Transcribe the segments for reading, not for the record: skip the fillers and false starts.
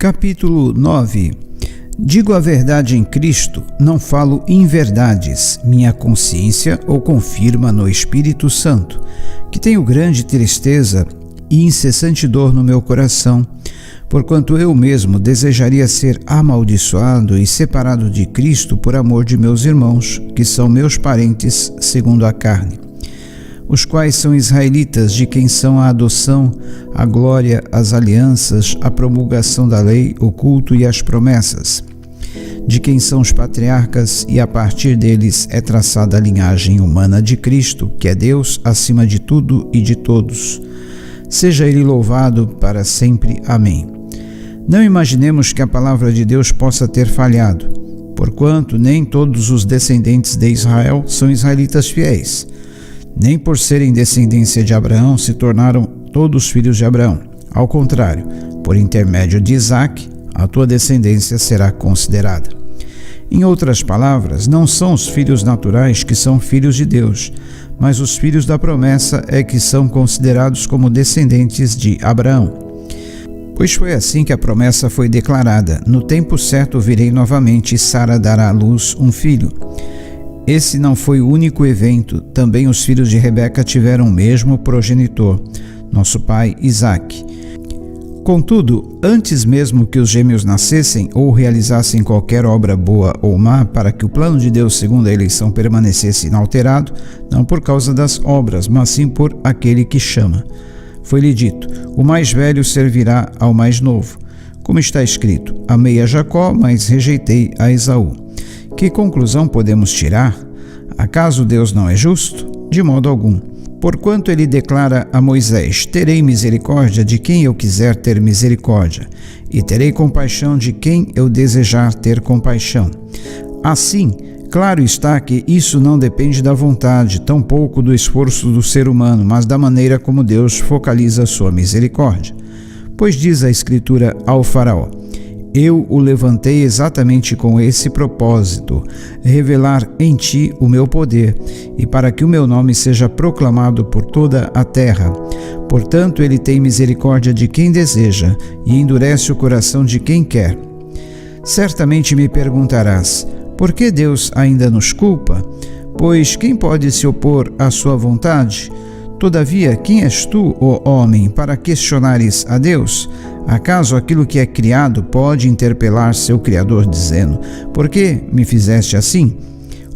Capítulo 9. Digo a verdade em Cristo, não falo inverdades. Minha consciência o confirma no Espírito Santo, que tenho grande tristeza e incessante dor no meu coração, porquanto eu mesmo desejaria ser amaldiçoado e separado de Cristo por amor de meus irmãos, que são meus parentes segundo a carne, os quais são israelitas, de quem são a adoção, a glória, as alianças, a promulgação da lei, o culto e as promessas, de quem são os patriarcas, e a partir deles é traçada a linhagem humana de Cristo, que é Deus acima de tudo e de todos. Seja Ele louvado para sempre. Amém. Não imaginemos que a palavra de Deus possa ter falhado, porquanto nem todos os descendentes de Israel são israelitas fiéis. Nem por serem descendência de Abraão se tornaram todos filhos de Abraão. Ao contrário, por intermédio de Isaque, a tua descendência será considerada. Em outras palavras, não são os filhos naturais que são filhos de Deus, mas os filhos da promessa é que são considerados como descendentes de Abraão. Pois foi assim que a promessa foi declarada: no tempo certo virei novamente e Sara dará à luz um filho. Esse não foi o único evento, também os filhos de Rebeca tiveram o mesmo progenitor, nosso pai Isaque. Contudo, antes mesmo que os gêmeos nascessem ou realizassem qualquer obra boa ou má, para que o plano de Deus segundo a eleição permanecesse inalterado, não por causa das obras, mas sim por aquele que chama. Foi-lhe dito: o mais velho servirá ao mais novo. Como está escrito: amei a Jacó, mas rejeitei a Esaú. Que conclusão podemos tirar? Acaso Deus não é justo? De modo algum. Porquanto ele declara a Moisés: terei misericórdia de quem eu quiser ter misericórdia, e terei compaixão de quem eu desejar ter compaixão. Assim, claro está que isso não depende da vontade, tampouco do esforço do ser humano, mas da maneira como Deus focaliza sua misericórdia. Pois diz a Escritura ao faraó: eu o levantei exatamente com esse propósito, revelar em ti o meu poder, e para que o meu nome seja proclamado por toda a terra. Portanto, ele tem misericórdia de quem deseja, e endurece o coração de quem quer. Certamente me perguntarás: por que Deus ainda nos culpa? Pois quem pode se opor à sua vontade? Todavia, quem és tu, ó homem, para questionares a Deus? Acaso aquilo que é criado pode interpelar seu Criador, dizendo: por que me fizeste assim?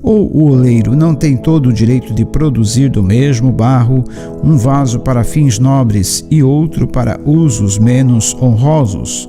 Ou o oleiro não tem todo o direito de produzir do mesmo barro um vaso para fins nobres e outro para usos menos honrosos?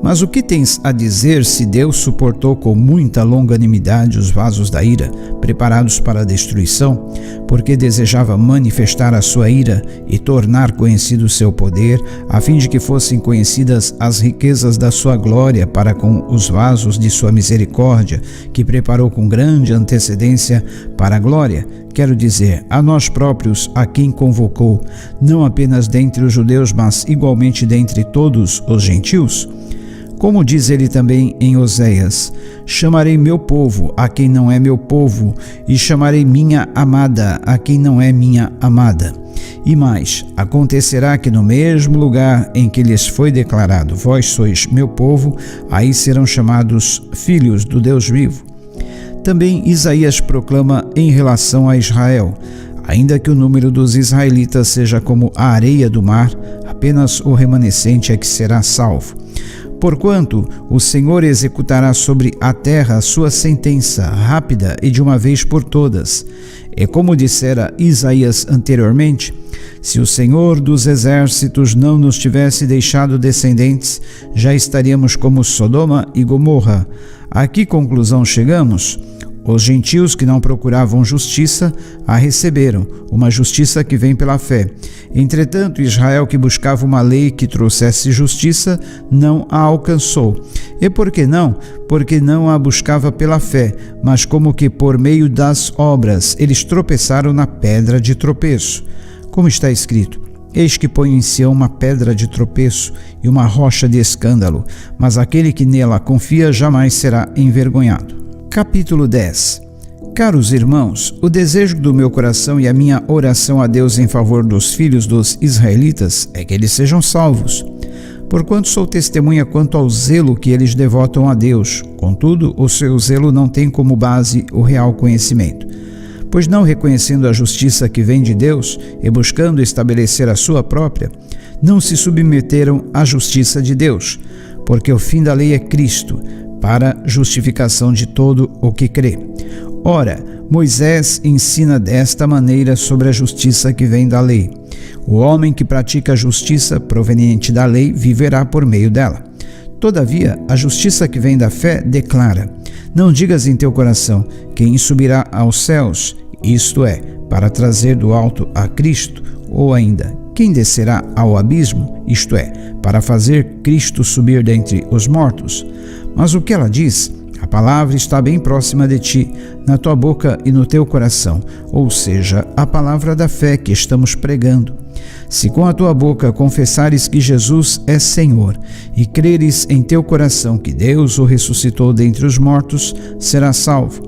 Mas o que tens a dizer se Deus suportou com muita longanimidade os vasos da ira, preparados para a destruição, porque desejava manifestar a sua ira e tornar conhecido o seu poder, a fim de que fossem conhecidas as riquezas da sua glória para com os vasos de sua misericórdia, que preparou com grande antecedência para a glória, quero dizer, a nós próprios, a quem convocou, não apenas dentre os judeus, mas igualmente dentre todos os gentios? Como diz ele também em Oséias: chamarei meu povo a quem não é meu povo, e chamarei minha amada a quem não é minha amada. E mais, acontecerá que no mesmo lugar em que lhes foi declarado: vós sois meu povo, aí serão chamados filhos do Deus vivo. Também Isaías proclama em relação a Israel: ainda que o número dos israelitas seja como a areia do mar, apenas o remanescente é que será salvo. Porquanto o Senhor executará sobre a terra a sua sentença rápida e de uma vez por todas. E como dissera Isaías anteriormente: se o Senhor dos exércitos não nos tivesse deixado descendentes, já estaríamos como Sodoma e Gomorra. A que conclusão chegamos? Os gentios que não procuravam justiça a receberam, uma justiça que vem pela fé. Entretanto, Israel, que buscava uma lei que trouxesse justiça, não a alcançou. E por que não? Porque não a buscava pela fé, mas como que por meio das obras. Eles tropeçaram na pedra de tropeço. Como está escrito: eis que ponho em Sião uma pedra de tropeço e uma rocha de escândalo, mas aquele que nela confia jamais será envergonhado. Capítulo 10. Caros irmãos, o desejo do meu coração e a minha oração a Deus em favor dos filhos dos israelitas é que eles sejam salvos. porquanto sou testemunha quanto ao zelo que eles devotam a Deus. Contudo, o seu zelo não tem como base o real conhecimento. Pois não reconhecendo a justiça que vem de Deus e buscando estabelecer a sua própria, não se submeteram à justiça de Deus, porque o fim da lei é Cristo, para justificação de todo o que crê. Ora, Moisés ensina desta maneira sobre a justiça que vem da lei. O homem que pratica a justiça proveniente da lei viverá por meio dela. Todavia, a justiça que vem da fé declara: não digas em teu coração, quem subirá aos céus, isto é, para trazer do alto a Cristo, ou ainda, quem descerá ao abismo, isto é, para fazer Cristo subir dentre os mortos. Mas o que ela diz? A palavra está bem próxima de ti, na tua boca e no teu coração, ou seja, a palavra da fé que estamos pregando. Se com a tua boca confessares que Jesus é Senhor e creres em teu coração que Deus o ressuscitou dentre os mortos, serás salvo.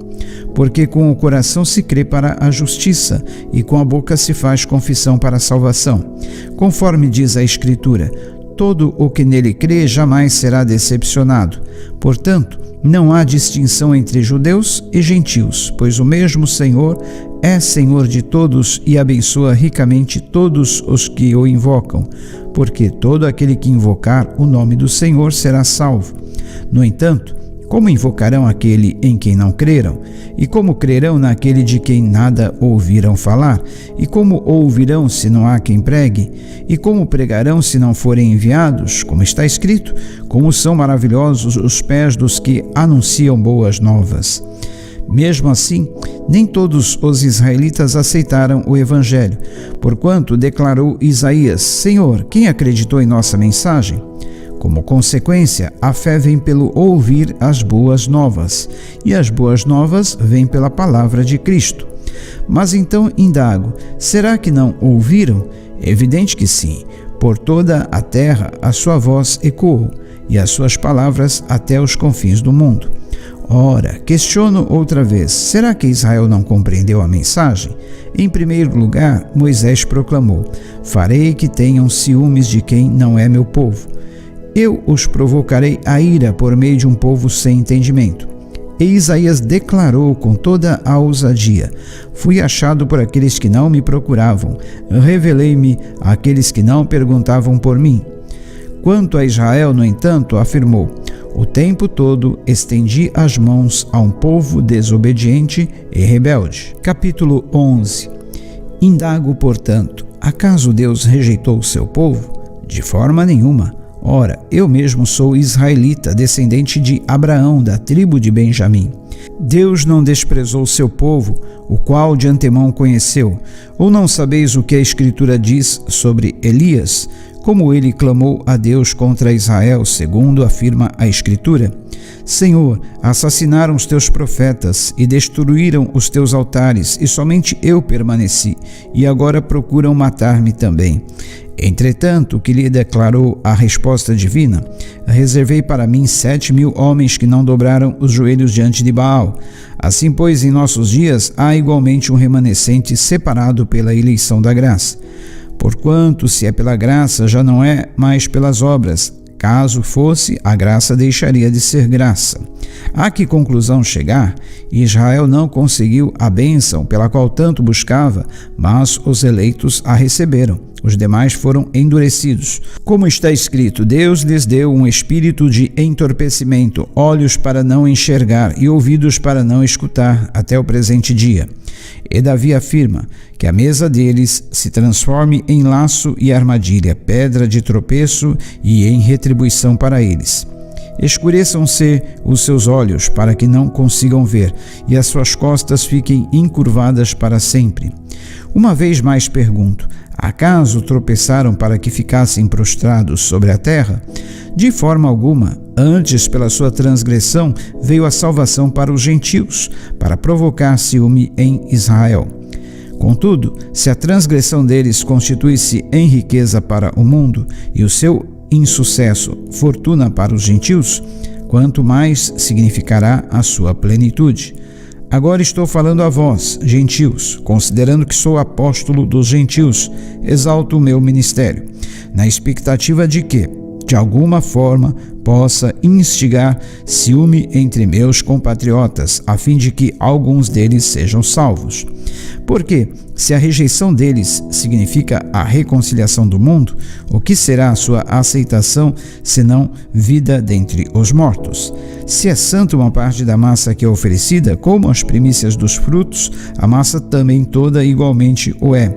Porque com o coração se crê para a justiça e com a boca se faz confissão para a salvação. Conforme diz a Escritura, todo o que nele crê jamais será decepcionado. Portanto, não há distinção entre judeus e gentios, pois o mesmo Senhor é Senhor de todos e abençoa ricamente todos os que o invocam, porque todo aquele que invocar o nome do Senhor será salvo. No entanto, como invocarão aquele em quem não creram? E como crerão naquele de quem nada ouviram falar? E como ouvirão se não há quem pregue? E como pregarão se não forem enviados? Como está escrito, como são maravilhosos os pés dos que anunciam boas novas. Mesmo assim, nem todos os israelitas aceitaram o evangelho, porquanto declarou Isaías: Senhor, quem acreditou em nossa mensagem? Como consequência, a fé vem pelo ouvir as boas novas, e as boas novas vêm pela palavra de Cristo. Mas então indago, será que não ouviram? É evidente que sim. Por toda a terra a sua voz ecoou, e as suas palavras até os confins do mundo. Ora, questiono outra vez, será que Israel não compreendeu a mensagem? Em primeiro lugar, Moisés proclamou: farei que tenham ciúmes de quem não é meu povo. Eu os provocarei a ira por meio de um povo sem entendimento. E Isaías declarou com toda a ousadia: fui achado por aqueles que não me procuravam, revelei-me àqueles que não perguntavam por mim. Quanto a Israel, no entanto, afirmou: o tempo todo estendi as mãos a um povo desobediente e rebelde. Capítulo 11. Indago, portanto, acaso Deus rejeitou o seu povo? De forma nenhuma. Ora, eu mesmo sou israelita, descendente de Abraão, da tribo de Benjamim. Deus não desprezou seu povo, o qual de antemão conheceu. Ou não sabeis o que a Escritura diz sobre Elias, como ele clamou a Deus contra Israel, segundo afirma a Escritura? Senhor, assassinaram os teus profetas e destruíram os teus altares, e somente eu permaneci, e agora procuram matar-me também. Entretanto, o que lhe declarou a resposta divina: reservei para mim 7.000 homens que não dobraram os joelhos diante de Baal. Assim, pois, em nossos dias há igualmente um remanescente separado pela eleição da graça. Porquanto, se é pela graça, já não é mais pelas obras. Caso fosse, a graça deixaria de ser graça. A que conclusão chegar? Israel não conseguiu a bênção pela qual tanto buscava, mas os eleitos a receberam. Os demais foram endurecidos. Como está escrito, Deus lhes deu um espírito de entorpecimento, olhos para não enxergar e ouvidos para não escutar, até o presente dia. E Davi afirma que a mesa deles se transforme em laço e armadilha, pedra de tropeço e em retribuição para eles. Escureçam-se os seus olhos para que não consigam ver, e as suas costas fiquem encurvadas para sempre. Uma vez mais pergunto, acaso tropeçaram para que ficassem prostrados sobre a terra? De forma alguma, antes pela sua transgressão veio a salvação para os gentios, para provocar ciúme em Israel. Contudo, se a transgressão deles constitui-se em riqueza para o mundo e o seu insucesso fortuna para os gentios, quanto mais significará a sua plenitude. Agora estou falando a vós, gentios, considerando que sou apóstolo dos gentios, exalto o meu ministério, na expectativa de que, de alguma forma, possa instigar ciúme entre meus compatriotas, a fim de que alguns deles sejam salvos. Porque, se a rejeição deles significa a reconciliação do mundo, o que será a sua aceitação, senão vida dentre os mortos? Se é santa uma parte da massa que é oferecida, como as primícias dos frutos, a massa também toda igualmente o é.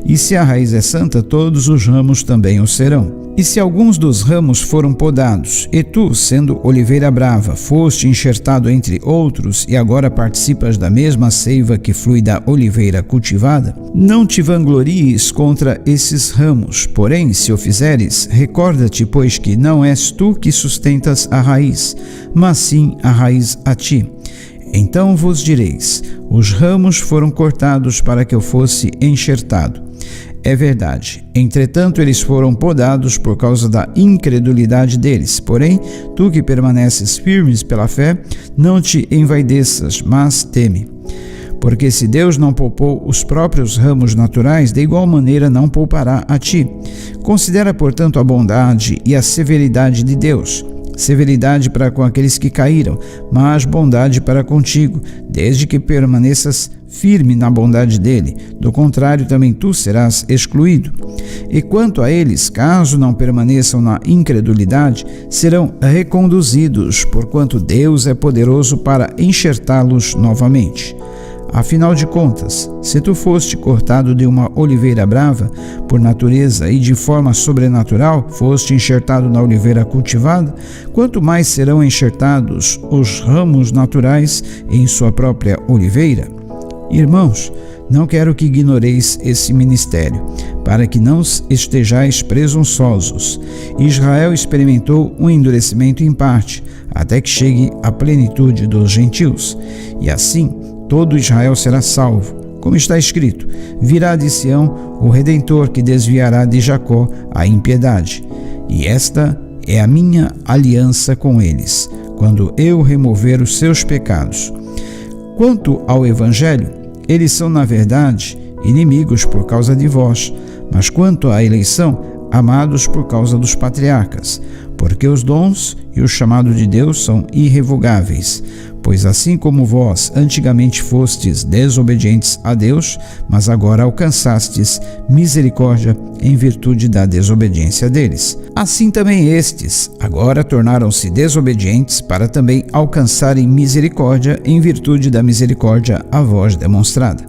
E se a raiz é santa, todos os ramos também o serão. E se alguns dos ramos foram podados, e tu, sendo oliveira brava, foste enxertado entre outros, e agora participas da mesma seiva que flui da oliveira cultivada, não te vanglories contra esses ramos. Porém, se o fizeres, recorda-te, pois, que não és tu que sustentas a raiz, mas sim a raiz a ti. Então vos direis: os ramos foram cortados para que eu fosse enxertado. É verdade, entretanto eles foram podados por causa da incredulidade deles. Porém, tu que permaneces firmes pela fé, não te envaideças, mas teme. Porque se Deus não poupou os próprios ramos naturais, de igual maneira não poupará a ti. Considera, portanto, a bondade e a severidade de Deus. Severidade para com aqueles que caíram, mas bondade para contigo, desde que permaneças firme na bondade dele. Do contrário, também tu serás excluído. E quanto a eles, caso não permaneçam na incredulidade, serão reconduzidos, porquanto Deus é poderoso para enxertá-los novamente. Afinal de contas, se tu foste cortado de uma oliveira brava, por natureza e de forma sobrenatural, foste enxertado na oliveira cultivada, quanto mais serão enxertados os ramos naturais em sua própria oliveira? Irmãos, não quero que ignoreis esse ministério, para que não estejais presunçosos. Israel experimentou um endurecimento em parte, até que chegue a plenitude dos gentios, e assim todo Israel será salvo. Como está escrito: virá de Sião o Redentor que desviará de Jacó a impiedade. E esta é a minha aliança com eles, quando eu remover os seus pecados. Quanto ao Evangelho, eles são, na verdade, inimigos por causa de vós, mas quanto à eleição, amados por causa dos patriarcas, porque os dons e o chamado de Deus são irrevogáveis. Pois assim como vós antigamente fostes desobedientes a Deus, mas agora alcançastes misericórdia em virtude da desobediência deles, assim também estes agora tornaram-se desobedientes para também alcançarem misericórdia em virtude da misericórdia a vós demonstrada.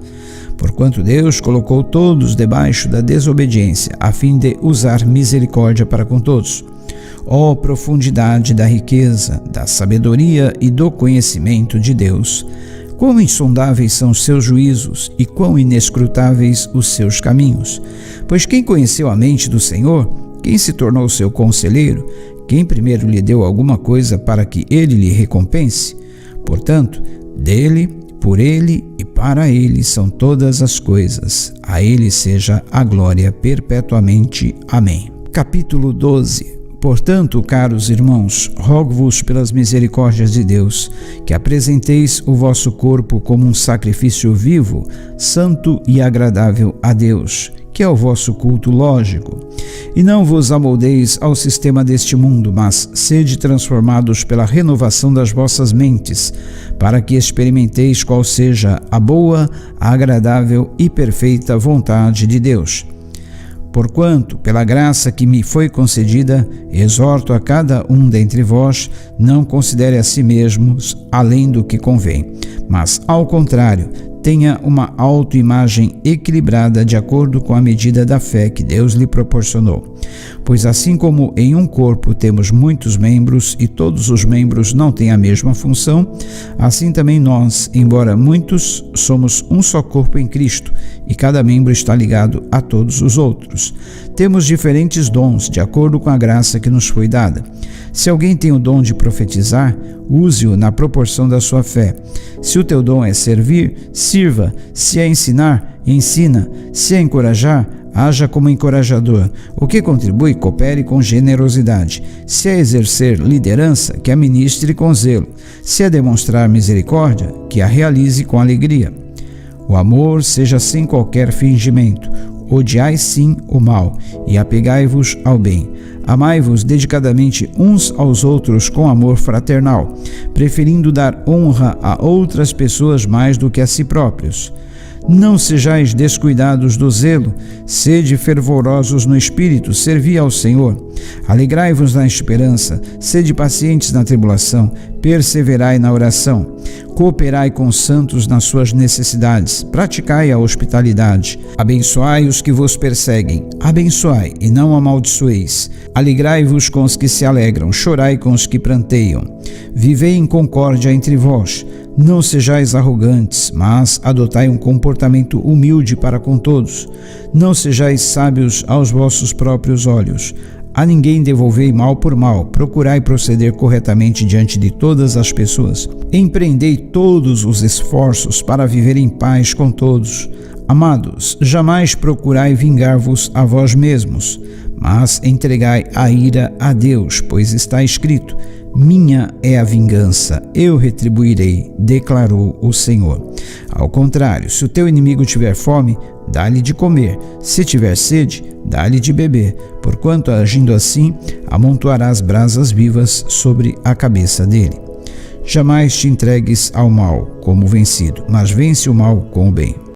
Porquanto Deus colocou todos debaixo da desobediência, a fim de usar misericórdia para com todos. Ó profundidade da riqueza, da sabedoria e do conhecimento de Deus! Quão insondáveis são os seus juízos e quão inescrutáveis os seus caminhos! Pois quem conheceu a mente do Senhor? Quem se tornou seu conselheiro? Quem primeiro lhe deu alguma coisa para que ele lhe recompense? Portanto, dele, por ele e para ele são todas as coisas. A ele seja a glória perpetuamente. Amém. Capítulo 12. Portanto, caros irmãos, rogo-vos pelas misericórdias de Deus, que apresenteis o vosso corpo como um sacrifício vivo, santo e agradável a Deus, que é o vosso culto lógico. E não vos amoldeis ao sistema deste mundo, mas sede transformados pela renovação das vossas mentes, para que experimenteis qual seja a boa, agradável e perfeita vontade de Deus. Porquanto, pela graça que me foi concedida, exorto a cada um dentre vós, não considere a si mesmos além do que convém, mas, ao contrário, tenha uma autoimagem equilibrada de acordo com a medida da fé que Deus lhe proporcionou. Pois assim como em um corpo temos muitos membros e todos os membros não têm a mesma função, assim também nós, embora muitos, somos um só corpo em Cristo e cada membro está ligado a todos os outros. Temos diferentes dons de acordo com a graça que nos foi dada. Se alguém tem o dom de profetizar, use-o na proporção da sua fé. Se o teu dom é servir, sirva. Se é ensinar, ensina. Se é encorajar, haja como encorajador. O que contribui, coopere com generosidade. Se é exercer liderança, que a ministre com zelo. Se é demonstrar misericórdia, que a realize com alegria. O amor seja sem qualquer fingimento. Odiai sim o mal, e apegai-vos ao bem. Amai-vos dedicadamente uns aos outros com amor fraternal, preferindo dar honra a outras pessoas mais do que a si próprios. Não sejais descuidados do zelo, sede fervorosos no espírito, servi ao Senhor. Alegrai-vos na esperança, sede pacientes na tribulação, perseverai na oração. Cooperai com os santos nas suas necessidades, praticai a hospitalidade. Abençoai os que vos perseguem, abençoai e não amaldiçoeis. Alegrai-vos com os que se alegram, chorai com os que pranteiam. Vivei em concórdia entre vós. Não sejais arrogantes, mas adotai um comportamento humilde para com todos. Não sejais sábios aos vossos próprios olhos. A ninguém devolvei mal por mal, procurai proceder corretamente diante de todas as pessoas. Empreendei todos os esforços para viver em paz com todos. Amados, jamais procurai vingar-vos a vós mesmos, mas entregai a ira a Deus, pois está escrito: minha é a vingança, eu retribuirei, declarou o Senhor. Ao contrário, se o teu inimigo tiver fome, dá-lhe de comer, se tiver sede, dá-lhe de beber, porquanto agindo assim, amontoarás brasas vivas sobre a cabeça dele. Jamais te entregues ao mal como vencido, mas vence o mal com o bem.